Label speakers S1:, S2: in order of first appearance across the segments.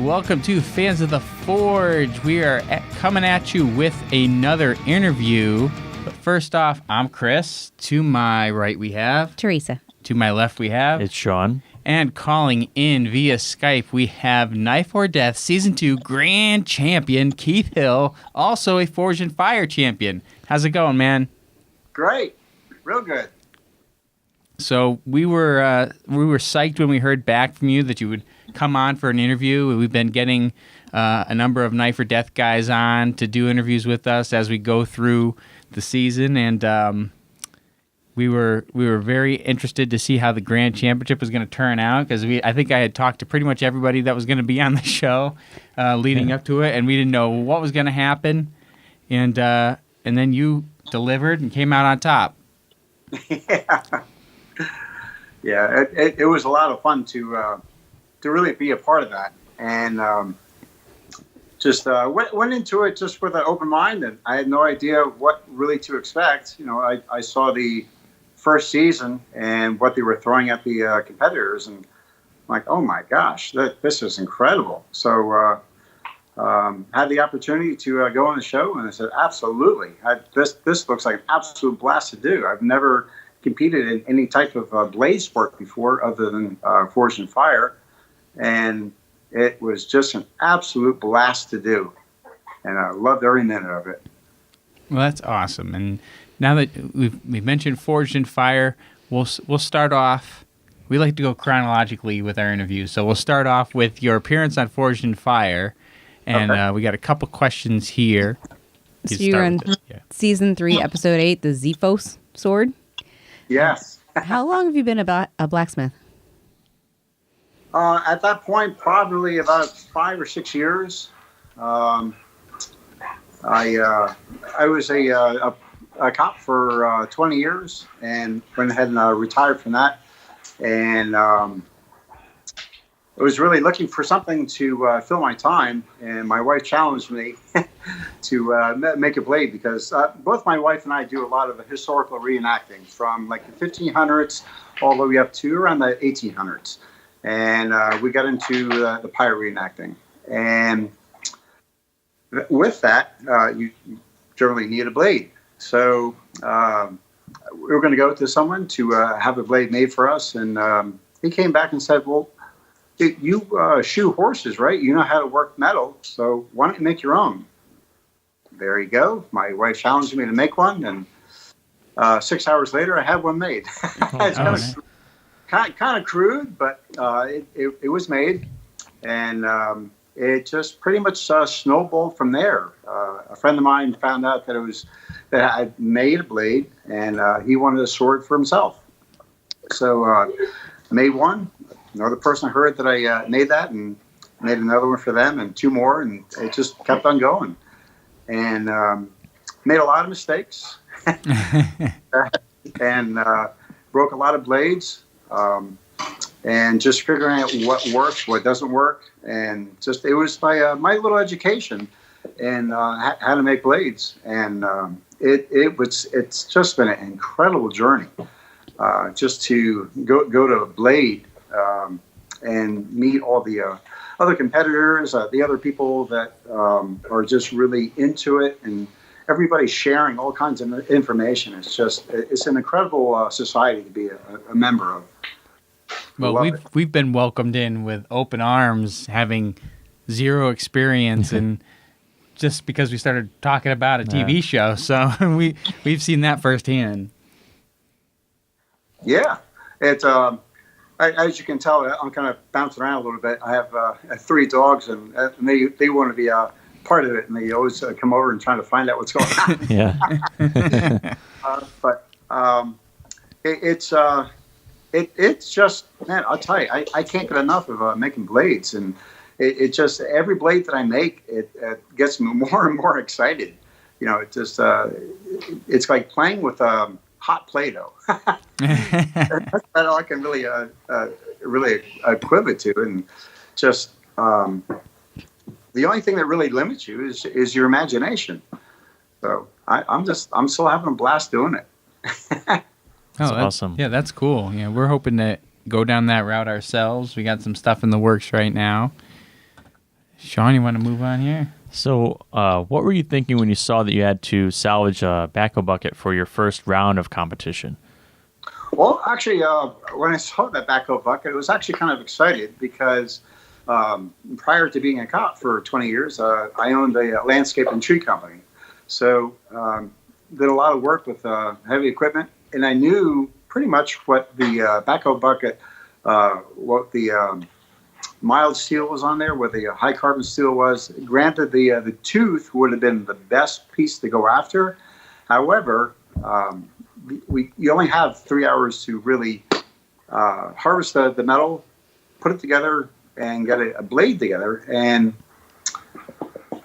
S1: welcome to Fans of the Forge. We are coming at you with another interview. But first off, I'm Chris. To my right we have...
S2: Teresa.
S1: To my left we have...
S3: It's Sean.
S1: And calling in via Skype, we have Knife or Death Season 2 Grand Champion Keith Hill, also a Forge and Fire champion. How's it going, man?
S4: Great. Real good.
S1: So we were psyched when we heard back from you that you would come on for an interview. We've been getting a number of Knife or Death guys on to do interviews with us as we go through the season, and we were very interested to see how the Grand Championship was going to turn out, because I think I had talked to pretty much everybody that was going to be on the show leading up to it, and we didn't know what was going to happen, and then you delivered and came out on top.
S4: Yeah, it was a lot of fun to really be a part of that, and just went into it just with an open mind, and I had no idea what really to expect. You know, I saw the first season and what they were throwing at the competitors, and I'm like, oh my gosh, this is incredible. So had the opportunity to go on the show, and I said, absolutely, this looks like an absolute blast to do. I've never competed in any type of blade sport before other than Forge and Fire, and it was just an absolute blast to do, and I loved every minute of it.
S1: Well, that's awesome. And now that we've mentioned Forged and Fire, we'll start off. We like to go chronologically with our interviews, so we'll start off with your appearance on Forged and Fire, and
S4: okay.
S1: We got a couple questions here.
S2: So you're in Season 3, Episode 8, the Zephos sword?
S4: Yes.
S2: How long have you been a blacksmith?
S4: At that point, probably about 5 or 6 years. I was a cop for 20 years and went ahead and retired from that. And I was really looking for something to fill my time. And my wife challenged me to make a blade, because both my wife and I do a lot of historical reenacting from like the 1500s all the way up to around the 1800s. And we got into the pirate reenacting. And with that, you generally need a blade. So we were going to go to someone to have a blade made for us. And he came back and said, well, you shoe horses, right? You know how to work metal. So why don't you make your own? There you go. My wife challenged me to make one. And 6 hours later, I had one made. It's kind of crude, but it was made, and it just pretty much snowballed from there. A friend of mine found out that I made a blade, and he wanted a sword for himself. So made one. Another person heard that I made that, and made another one for them, and 2 more, and it just kept on going. And made a lot of mistakes, and broke a lot of blades. And just figuring out what works, what doesn't work, and just it was my little education in how to make blades, and it's just been an incredible journey, just to go to a blade and meet all the other competitors, the other people that are just really into it, and everybody's sharing all kinds of information. It's an incredible society to be a member of.
S1: Well, we've been welcomed in with open arms, having zero experience, and just because we started talking about a TV show, so we've seen that firsthand. Yeah,
S4: it's as you can tell, I'm kind of bouncing around a little bit. I have 3 dogs, and they want to be part of it, and they always come over and try to find out what's going on.
S3: Yeah.
S4: But it's just, man, I'll tell you, I can't get enough of making blades, and it just, every blade that I make, it gets me more and more excited. You know, it just it's like playing with hot Play-Doh. That's all I can really equate to, and just the only thing that really limits you is your imagination. So I'm still having a blast doing it.
S3: That's awesome.
S1: Yeah, that's cool. Yeah, we're hoping to go down that route ourselves. We got some stuff in the works right now. Sean, you want to move on here?
S3: So, what were you thinking when you saw that you had to salvage a backhoe bucket for your first round of competition?
S4: Well, actually, when I saw that backhoe bucket, I was actually kind of excited because prior to being a cop for 20 years, I owned a landscape and tree company. So, did a lot of work with heavy equipment, and I knew pretty much what the backhoe bucket, what the mild steel was on there, what the high carbon steel was. Granted, the tooth would have been the best piece to go after. However, you only have 3 hours to really harvest the metal, put it together, and get a blade together. And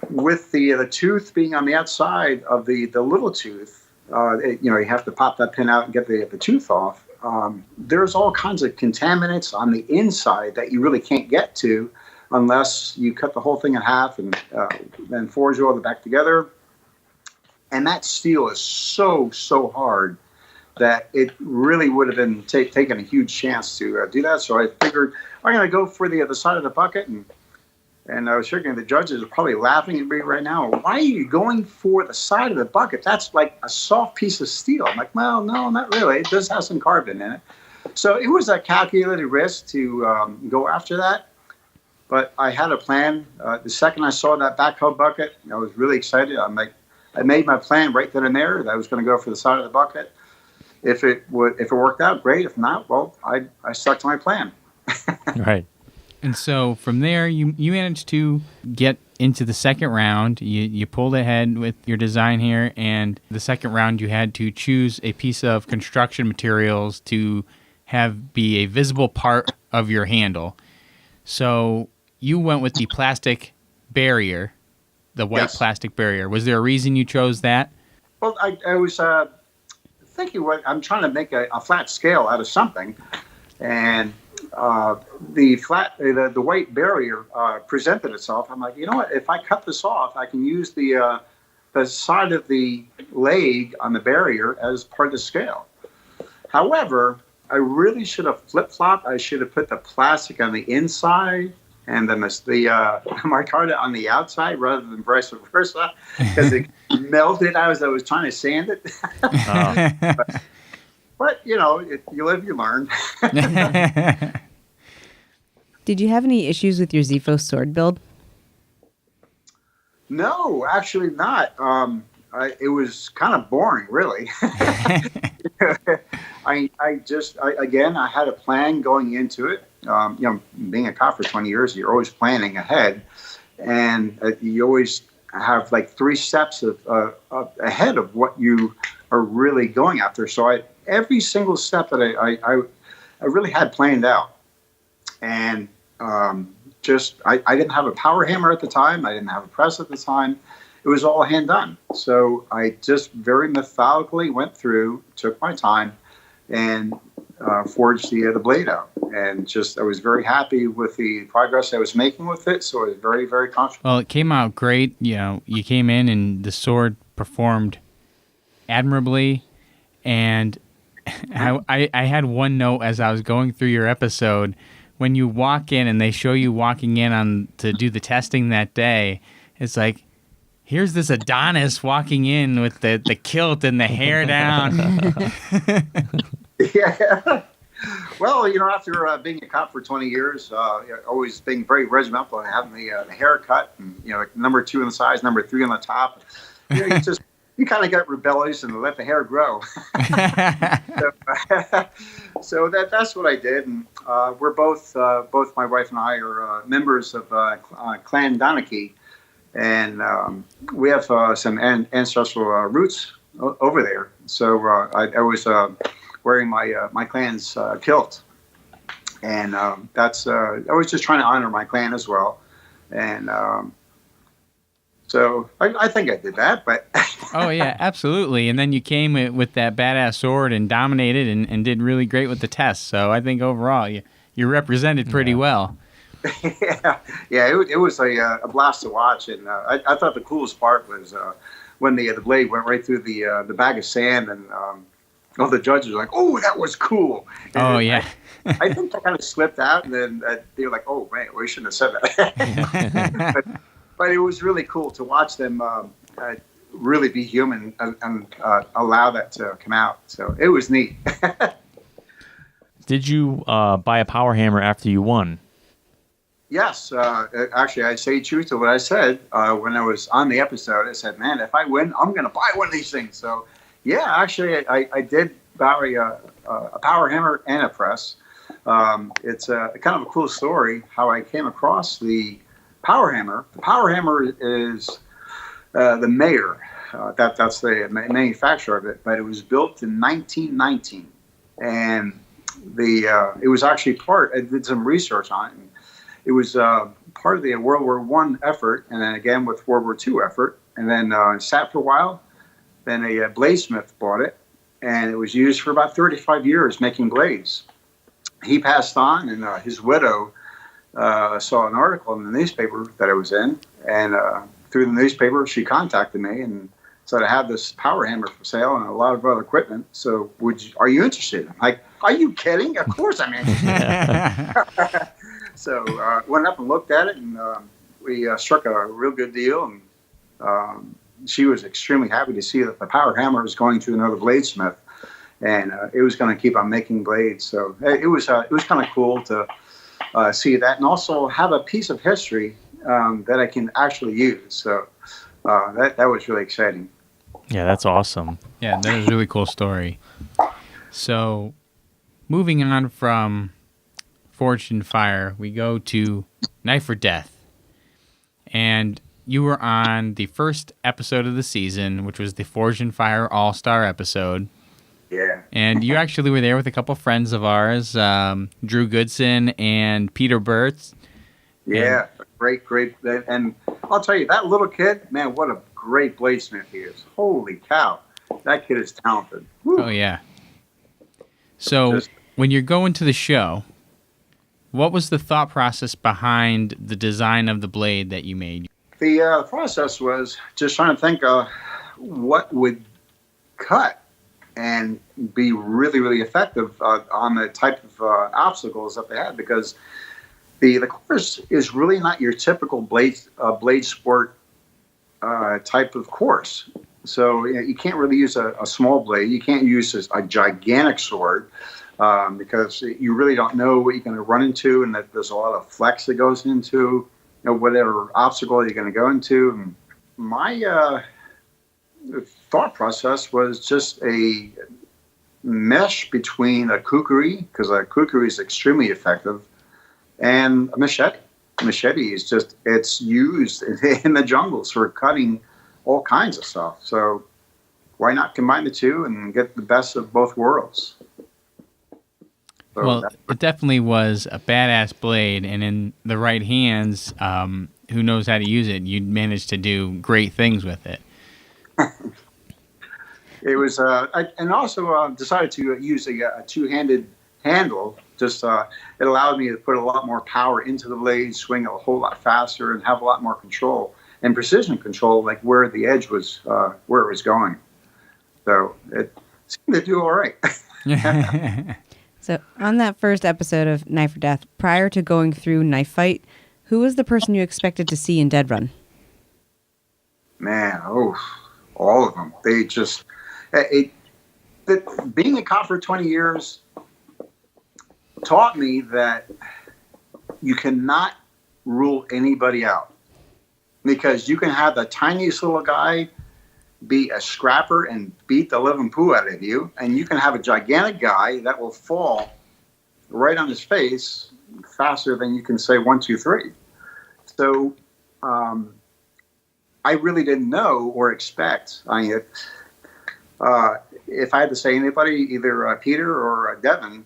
S4: with the tooth being on the outside of the little tooth, you have to pop that pin out and get the tooth off. There's all kinds of contaminants on the inside that you really can't get to unless you cut the whole thing in half and then forge all the back together. And that steel is so hard that it really would have been taking a huge chance to do that. So I figured I'm going to go for the other side of the bucket. And I was thinking the judges are probably laughing at me right now. Why are you going for the side of the bucket? That's like a soft piece of steel. I'm like, well, no, not really. It does have some carbon in it. So it was a calculated risk to go after that. But I had a plan. The second I saw that backhoe bucket, I was really excited. I made my plan right then and there that I was going to go for the side of the bucket. If it worked out, great. If not, well, I stuck to my plan.
S3: Right.
S1: And so from there, you managed to get into the second round. You pulled ahead with your design here, and the second round you had to choose a piece of construction materials to be a visible part of your handle. So you went with the plastic barrier, the white
S4: Yes.
S1: plastic barrier. Was there a reason you chose that?
S4: Well, I was thinking, I'm trying to make a flat scale out of something, and the white barrier presented itself. I'm like, you know what? If I cut this off, I can use the side of the leg on the barrier as part of the scale. However, I really should have flip-flopped. I should have put the plastic on the inside and then the micarta on the outside rather than vice versa, because it melted as I was trying to sand it. But you live, you learn.
S2: Did you have any issues with your Zifos sword build?
S4: No, actually not. It was kind of boring, really. I had a plan going into it. Being a cop for 20 years, you're always planning ahead, and you always have like 3 steps of ahead of what you are really going after. So every single step that I really had planned out, and I didn't have a power hammer at the time. I didn't have a press at the time. It was all hand done. So I just very methodically went through, took my time, and forged the blade out. And I was very happy with the progress I was making with it. So I was very, very confident.
S1: Well, it came out great. You came in and the sword performed admirably. And I had one note as I was going through your episode. When you walk in and they show you walking in to do the testing that day, it's like, here's this Adonis walking in with the kilt and the hair down.
S4: Yeah. Well, after being a cop for 20 years, always being very regimental and having the haircut, and number 2 in the size, number 3 on the top. You kind of get rebellious and let the hair grow. So that's what I did, and we're both my wife and I are members of Clan Dinardi, and we have some ancestral roots over there. So I was wearing my clan's kilt, and I was just trying to honor my clan as well, and so I think I did that. But
S1: oh yeah, absolutely. And then you came with that badass sword and dominated and did really great with the test. So I think overall you represented pretty well.
S4: Yeah. It was a blast to watch, and I thought the coolest part was when the blade went right through the bag of sand, and all the judges were like, "Oh, that was cool." And
S1: Oh yeah.
S4: I think I kind of slipped out, and then they were like, "Oh man, we shouldn't have said that." but it was really cool to watch them really be human and allow that to come out. So it was neat.
S3: Did you buy a power hammer after you won?
S4: Yes, actually, I say true to what I said when I was on the episode. I said, "Man, if I win, I'm going to buy one of these things." So, yeah, actually, I did buy a power hammer and a press. It's kind of a cool story how I came across the power hammer. The power hammer is the Mayer. That's the manufacturer of it, but it was built in 1919, and it was actually I did some research on it. And it was part of the World War I effort, and then again with World War II effort, and then it sat for a while. Then a bladesmith bought it, and it was used for about 35 years making blades. He passed on, and his widow saw an article in the newspaper that I was in, and through the newspaper, she contacted me and said, "I have this power hammer for sale and a lot of other equipment. So, are you interested?" I'm like, "Are you kidding? Of course I'm interested." So went up and looked at it, and we struck a real good deal. And she was extremely happy to see that the power hammer was going to another bladesmith, and it was going to keep on making blades. So it was kind of cool to see that, and also have a piece of history that I can actually use. So that was really exciting.
S3: Yeah, that's awesome.
S1: Yeah, that was a really cool story. So, moving on from Forged in Fire, we go to Knife or Death. And you were on the first episode of the season, which was the Forged in Fire All-Star episode.
S4: Yeah.
S1: And you actually were there with a couple friends of ours, Drew Goodson and Peter Burtz.
S4: Yeah, great. And I'll tell you, that little kid, man, what a great bladesmith he is. Holy cow. That kid is talented. Woo.
S1: Oh, yeah. So when you're going to the show, what was the thought process behind the design of the blade that you made?
S4: The process was just trying to think what would cut and be really, really effective on the type of obstacles that they had, because the course is really not your typical blade sport type of course. So you can't really use a small blade. You can't use a gigantic sword because you really don't know what you're going to run into, and that there's a lot of flex that goes into whatever obstacle you're going to go into. And my thought process was just a mesh between a kukri, because a kukri is extremely effective, and a machete. A machete is it's used in the jungles for cutting all kinds of stuff. So why not combine the two and get the best of both worlds? So
S1: well, it definitely was a badass blade, and in the right hands, who knows how to use it, you'd manage to do great things with it.
S4: It was, and also decided to use a two-handed handle. Just it allowed me to put a lot more power into the blade, swing a whole lot faster, and have a lot more control and precision control, like where the edge was, where it was going. So it seemed to do all right.
S2: So on that first episode of Knife or Death, prior to going through Knife Fight, who was the person you expected to see in Dead Run?
S4: Man, all of them. They just being a cop for 20 years taught me that you cannot rule anybody out, because you can have the tiniest little guy be a scrapper and beat the living poo out of you, and you can have a gigantic guy that will fall right on his face faster than you can say 1, 2, 3. So I really didn't know or expect. If I had to say anybody, either Peter or Devin,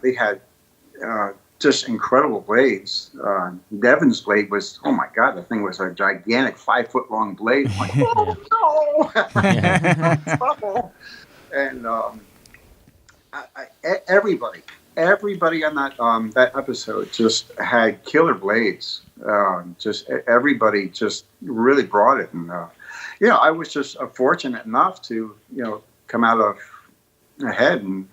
S4: they had just incredible blades. Devin's blade was, oh my God, the thing was a gigantic 5-foot-long blade. I'm like, oh no! Trouble. And everybody on that episode just had killer blades. Just everybody just really brought it. And I was just fortunate enough to come out of ahead and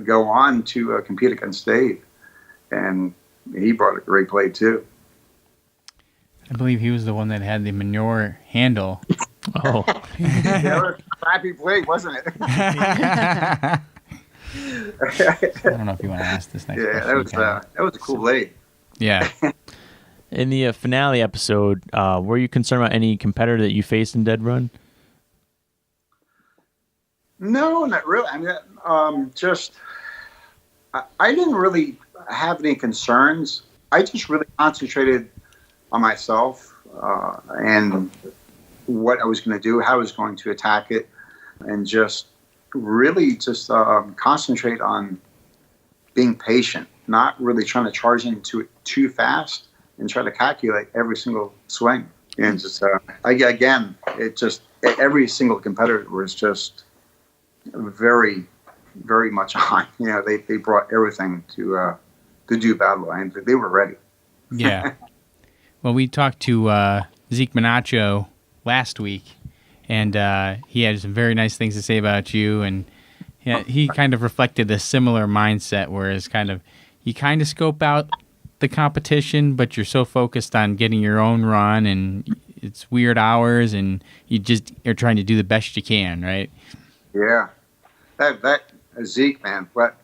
S4: go on to compete against Dave. And he brought a great blade too.
S1: I believe he was the one that had the manure handle.
S3: Oh.
S4: That was a crappy blade, wasn't it?
S1: I don't know if you want to ask this next question.
S4: That was a cool blade.
S1: Yeah.
S3: In the finale episode, were you concerned about any competitor that you faced in Dead Run?
S4: No, not really. I mean, I didn't really have any concerns. I just really concentrated on myself and what I was going to do, how I was going to attack it, and just really concentrate on being patient, not really trying to charge into it too fast and try to calculate every single swing. And just every single competitor was just very, very much on. They brought everything to do battle, and they were ready.
S1: Yeah. Well, we talked to Zeke Menacho last week, and he had some very nice things to say about you, and he kind of reflected a similar mindset, whereas you kind of scope out the competition, but you're so focused on getting your own run, and it's weird hours, and you just are trying to do the best you can, right?
S4: Yeah. That Zeke, man, that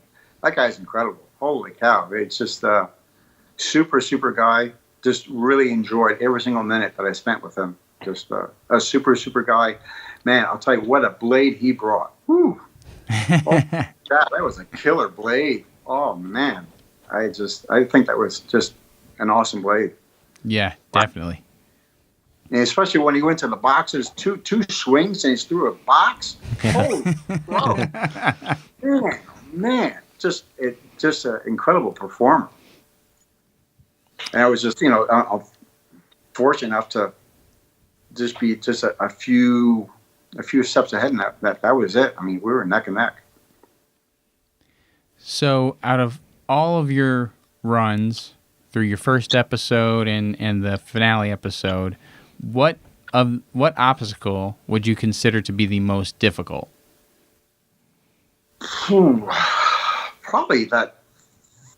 S4: guy's incredible. Holy cow. It's just a super, super guy. Just really enjoyed every single minute that I spent with him. Just a super, super guy. Man, I'll tell you what a blade he brought. Whew. Oh, that was a killer blade. Oh, man. I think that was just an awesome blade.
S1: Yeah, definitely.
S4: And especially when he went to the boxes, two swings and he threw a box. Holy man, just an incredible performer. And I was just, I'm fortunate enough to just be just a few steps ahead, and that was it. I mean, we were neck and neck.
S1: So, out of all of your runs through your first episode and the finale episode, what obstacle would you consider to be the most difficult?
S4: Probably that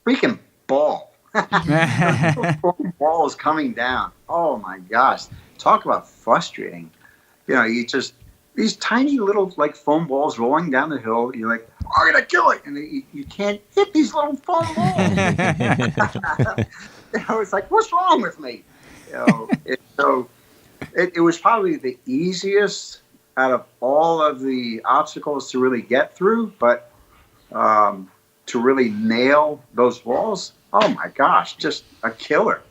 S4: freaking ball. The ball is coming down. Oh my gosh. Talk about frustrating. These tiny little foam balls rolling down the hill. You're like, I'm gonna kill it, and you can't hit these little foam balls. It's like, what's wrong with me? It was probably the easiest out of all of the obstacles to really get through, but to really nail those balls, oh my gosh, just a killer.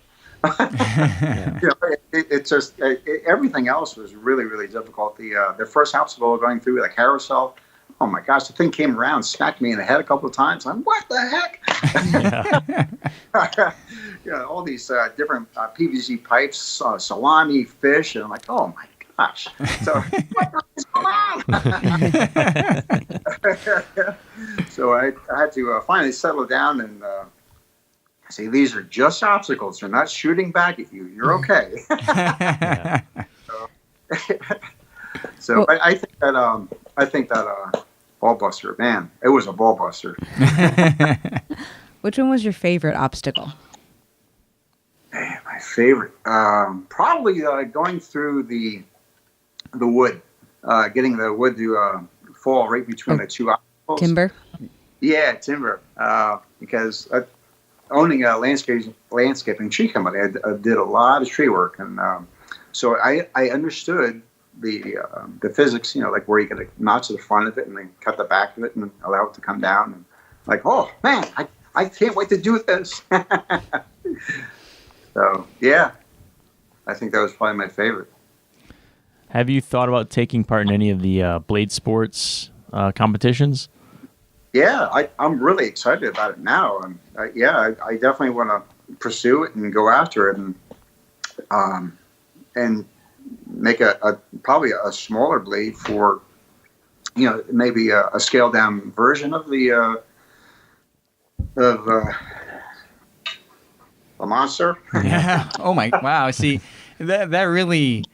S4: Everything else was really, really difficult. The first obstacle going through the carousel, oh my gosh, the thing came around, smacked me in the head a couple of times. I'm, what the heck? All these different PVC pipes, salami, fish, and I'm like, oh my gosh. So what is going on? So I had to finally settle down and say, these are just obstacles. They're not shooting back at you. You're okay. So I think that ball buster, man, it was a ball buster.
S2: Which one was your favorite obstacle?
S4: Man, my favorite, probably going through the wood, getting the wood to fall right between the two obstacles.
S2: Timber.
S4: Yeah, timber. Because owning a landscaping tree company, I did a lot of tree work, and so I understood the physics. Where you get a notch to the front of it and then cut the back of it and allow it to come down. And oh man, I can't wait to do this. So yeah, I think that was probably my favorite.
S3: Have you thought about taking part in any of the blade sports competitions?
S4: Yeah, I'm really excited about it now. And I definitely want to pursue it and go after it, and make probably a smaller blade for, maybe a scaled down version of the monster.
S1: Yeah. Oh my! Wow. See, that really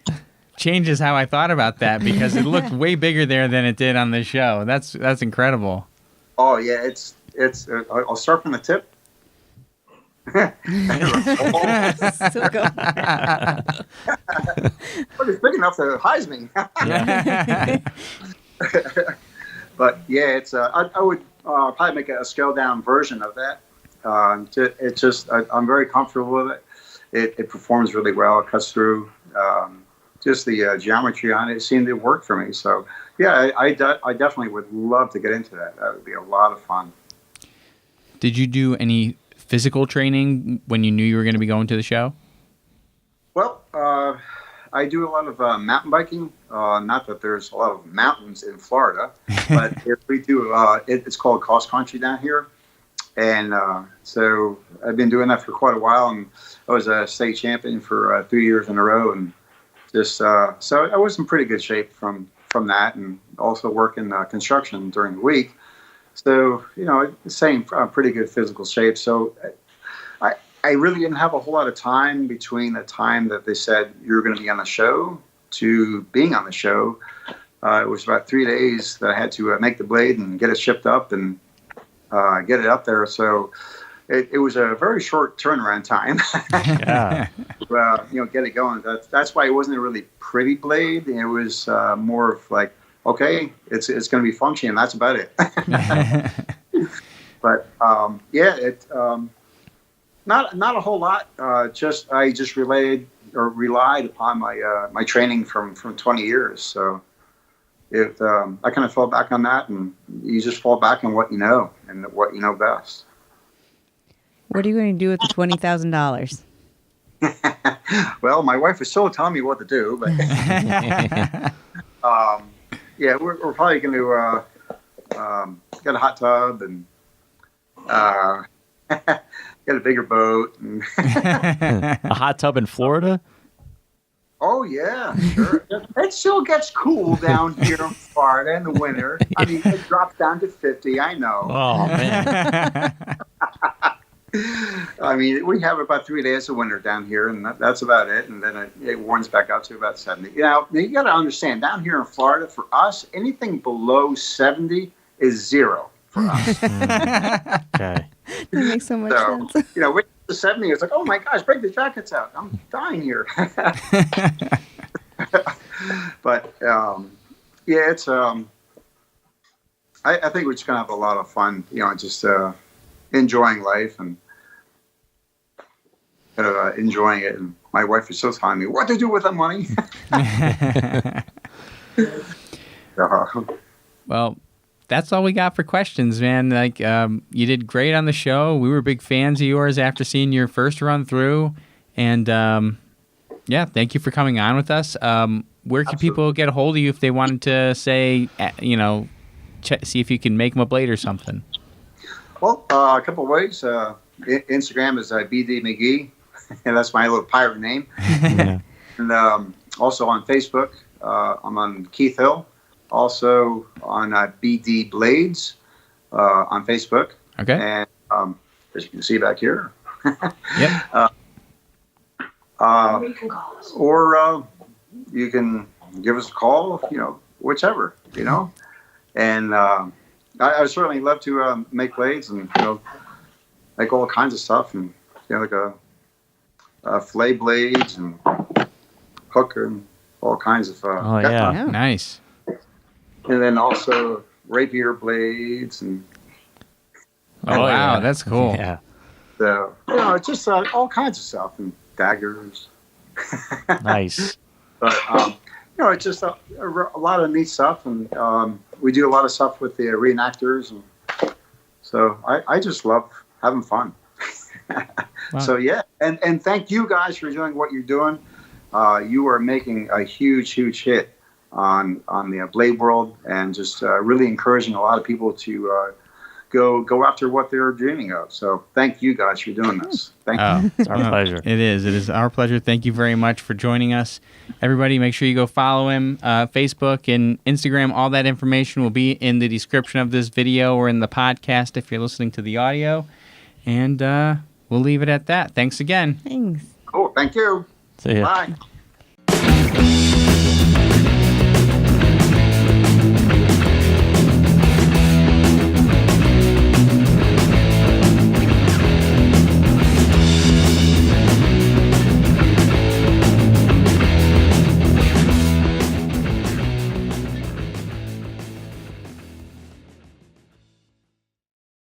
S1: changes how I thought about that because it looked way bigger there than it did on the show. That's incredible.
S4: Oh yeah, it's. I'll start from the tip.
S2: So good.
S4: But it's big enough to hides me. But yeah, it's. I would probably make a scaled down version of that. It's just I'm very comfortable with it. It performs really well. It cuts through. Just the geometry on it seemed to work for me. So yeah, I definitely would love to get into that. That would be a lot of fun.
S1: Did you do any physical training when you knew you were going to be going to the show?
S4: Well, I do a lot of mountain biking. Not that there's a lot of mountains in Florida, but if we do, it's called cross country down here. And so I've been doing that for quite a while. And I was a state champion for 3 years in a row. And just so I was in pretty good shape from that, and also working construction during the week. So, same pretty good physical shape. So I really didn't have a whole lot of time between the time that they said you're going to be on the show to being on the show. It was about 3 days that I had to make the blade and get it shipped up and get it up there. So it was a very short turnaround time.
S3: Yeah.
S4: Get it going. That's why it wasn't a really pretty blade. It was more of like, okay, it's going to be functioning. That's about it. But not a whole lot. I just relied upon my training from 20 years. So I kind of fell back on that, and you just fall back on what you know and what you know best.
S2: What are you going to do with the $20,000?
S4: Well, my wife is still telling me what to do, but we're probably going to get a hot tub and get a bigger boat. And
S3: A hot tub in Florida?
S4: Oh, yeah, sure. It still gets cool down here in Florida in the winter. I mean, it drops down to 50, I know.
S3: Oh, man.
S4: I mean, we have about 3 days of winter down here, and that's about it. And then it warms back up to about 70. You got to understand, down here in Florida, for us, anything below 70 is zero for us.
S3: Okay.
S2: That makes so much sense.
S4: With the 70, it's like, oh my gosh, break the jackets out. I'm dying here. But it's I think we're just gonna have a lot of fun. Just enjoying life and enjoying it. And my wife is still telling me what to do with the money.
S1: Well, that's all we got for questions, man. Like, you did great on the show. We were big fans of yours after seeing your first run through. And, thank you for coming on with us. Where can people get a hold of you if they wanted to say, see if you can make them a blade or something?
S4: Well, a couple of ways. Instagram is BD McGee, and that's my little pirate name.
S3: Yeah.
S4: And also on Facebook, I'm on Keith Hill. Also on BD Blades on Facebook.
S1: Okay.
S4: And as you can see back here.
S1: Yep.
S4: Or you can give us a call, whichever, And I would certainly love to make blades and, make all kinds of stuff and, like fillet blades and hook and all kinds of
S3: yeah.
S1: Nice.
S4: And then also rapier blades and
S1: Oh, wow. That's cool.
S3: Yeah.
S4: so it's just all kinds of stuff and daggers.
S3: Nice.
S4: But it's just a lot of neat stuff, and we do a lot of stuff with the reenactors, and so I just love having fun.
S1: Wow.
S4: So yeah, and thank you guys for doing what you're doing. You are making a huge hit on the blade world, and just really encouraging a lot of people to go after what they're dreaming of. So thank you guys for doing this. Thank you.
S3: It's our pleasure.
S1: It is our pleasure. Thank you very much for joining us. Everybody, make sure you go follow him. Facebook and Instagram, all that information will be in the description of this video or in the podcast if you're listening to the audio. And we'll leave it at that. Thanks again.
S2: Thanks.
S4: Cool. Thank you.
S3: See ya.
S4: Bye.